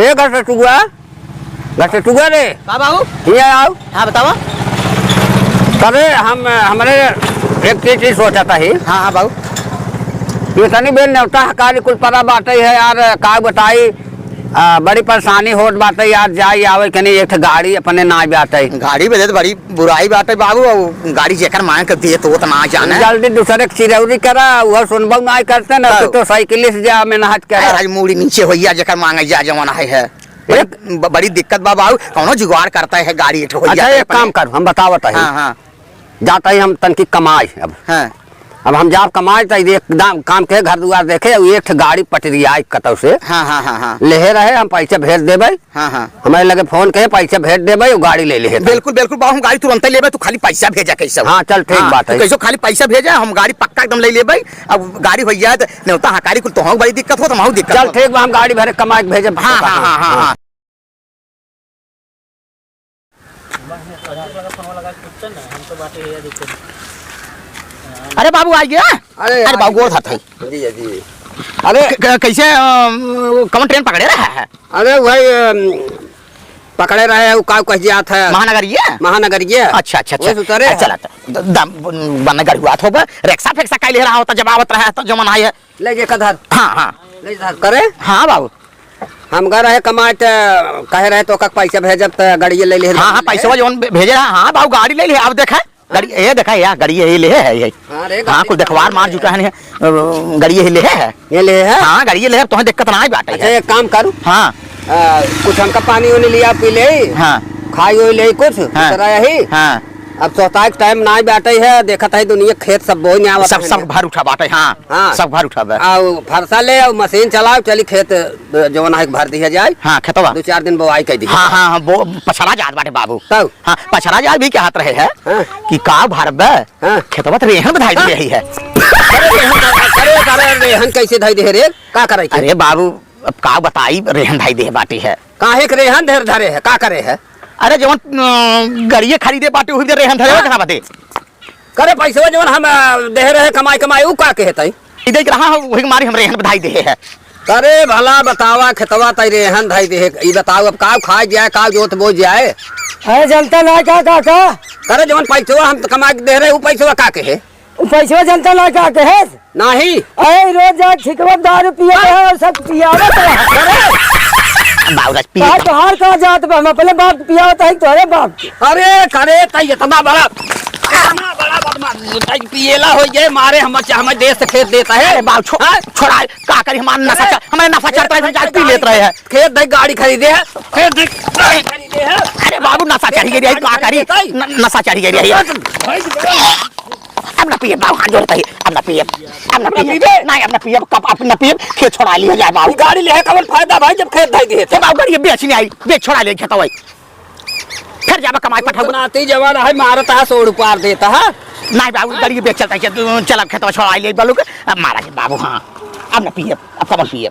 ए घटटुआ रे का बाबू? ये आओ। हाँ बताओ। अरे हमारे एक चीज सोचा था ही। हाँ हाँ बाबू। ये तनी बेन न्योता हकारी कुल पता बाटे है यार, का बताई बड़ी परेशानी होत बाटे यार, जाई आवे के नहीं, एक गाड़ी अपने ना बाटे। गाड़ी बदे तो बड़ी बुराई बात है बाबू, गाड़ी जेकर मांग कर दिए तो ना जाने। जल्दी दूसरे चिरौरी करा, वह सुनबो ना करते ना तो साइकिल से जा में नहत कर आज मूड़ी नीचे होइया जेकर मांगे जा जमाना है। बड़ी दिक्कत बा बाबू, कौनो जुगाड़ करता है गाड़ी हो अच्छा एक काम कर, हम बतावत है। हाँ हाँ जाता ही हम तनकी कमाई अब हम जा कमाए तो एकदम काम के घर दुआर देखे एक गाड़ी पटरी आई कतौ से। हाँ हाँ हाँ हाँ लेहे रहे हम पैसे भेज देबे। हाँ हाँ हमारे लगे फोन के पैसे भेज देबे, वो गाड़ी ले ले। बिल्कुल बिल्कुल बाबू, हम गाड़ी तुरंत लेबे, तू खाली पैसा भेजा कैसे। हाँ चल ठीक बात है, कैसे खाली पैसा भेजा, हम गाड़ी पक्का एकदम ले लेबे। अब गाड़ी हो जाए तो न्योता हकारी कुल तो बड़ी दिक्कत हो, तो हम दिक्कत। चल ठीक बा, हम गाड़ी भरे कमा के भेजे। हाँ हाँ हाँ हाँ। अरे बाबू आ गया। अरे बाबू गोर था जी जी। अरे कैसे कौन ट्रेन पकड़े रहा है? अरे वही पकड़े रहे वो का कह जात है महानगरीय। अच्छा अच्छा अच्छा चला बन गड़ हुआ था रिक्शा फेक्सा का ले रहा होता जब आवत रहा तो जमन आई है ले जे कधर। हाँ हाँ ले जा करे। हाँ बाबू हम घर रहे कमाए कहे रहे तो पैसा भेजब तो गाड़ी ले ले। हाँ हाँ पैसा जो भेजे रहा। हाँ बाबू गाड़ी ले ले, अब देखा गाड़ी ये देखा यार, गाड़ी ये ले है ये। हाँ कुछ देखवार मार जुटा है, गाड़ी ये ले है, ये ले है। हाँ गाड़ी ये ले है, तुम्हें दिक्कत ना आई बात। अच्छा एक काम करूँ। हाँ कुछ हमका पानी वानी लिया पी ले। हाँ खाई हुई ले कुछ ही। हाँ अब सोता टाइम ना बैठे है, देखा था दुनिया खेत सब बोई नहीं सब सब भर उठा बाटे। हाँ हाँ सब भर उठा फरसा ले और मशीन चलाओ, चली खेत जवन है भर दिया जाए। हाँ खेतवा 2-4 दिन बोआई कर दी। हाँ हाँ वो पछड़ा जात बाटे बाबू। तब हाँ पछड़ा जात भी क्या हाथ रहे है कि का भरबे खेतवा तो रेहन बधाई दे रही है। अरे रेहन कैसे धाई दे रे, का करे? अरे बाबू अब का बताई, रेहन धाई दे बाटी है। काहे के रेहन धर धरे है, का करे है? अरे जवन गाड़िए खरीदे बाटी हुई रेहन धरे कहां बाटे करे पैसा जवन हम दे रहे कमाई उ का कहते देख रहा वही मारी हम रेहन बधाई दे है। करे भला बतावा खेतवा तई रेहन धाई दे ई बताओ अब का खा जाए का जोत बो जाए। अरे जनता ना का करे जवन पैसा हम कमा के दे रहे उ पैसा का कहे? उ पैसा जनता ना का कहे नहीं। अरे रोज जा ठिकवा दारू पिए है और सब पियावत है। बावराज पी तोहार कहाँ जात बा, हम अपने बाप पियावत है तोरे बाप। अरे करे तई इतना बड़ा बदमाश पिएला हो जाए मारे हम देश से खेत देता है। बाप छोड़ा का करी, हमारे नफा चढ़ता है हम पी लेते रहे हैं। खेत दे गाड़ी खरीदे है, खेत दे खरीदे है। अरे बाबू नशा चढ़ी गई का करी, नशा चढ़ी गई है। अब ना पिए बाबू, हाथ जोड़ता है। अब ना पिए नहीं, अब ना पिए कब अपना पिए खेत छोड़ा लिया जाए बाबू। गाड़ी ले कवन फायदा भाई जब खेत धाई दे बाबू गाड़ी बेच नहीं आई, बेच छोड़ा ले खेत भाई फिर जाबा कमाई पठा बनाती जवान है मारता है 100 रुपया देता है। नहीं बाबू गाड़ी बेच चलता है, चला खेत छोड़ा ले बालू अब मारा बाबू। हाँ अब ना पिए, अब कब पिए।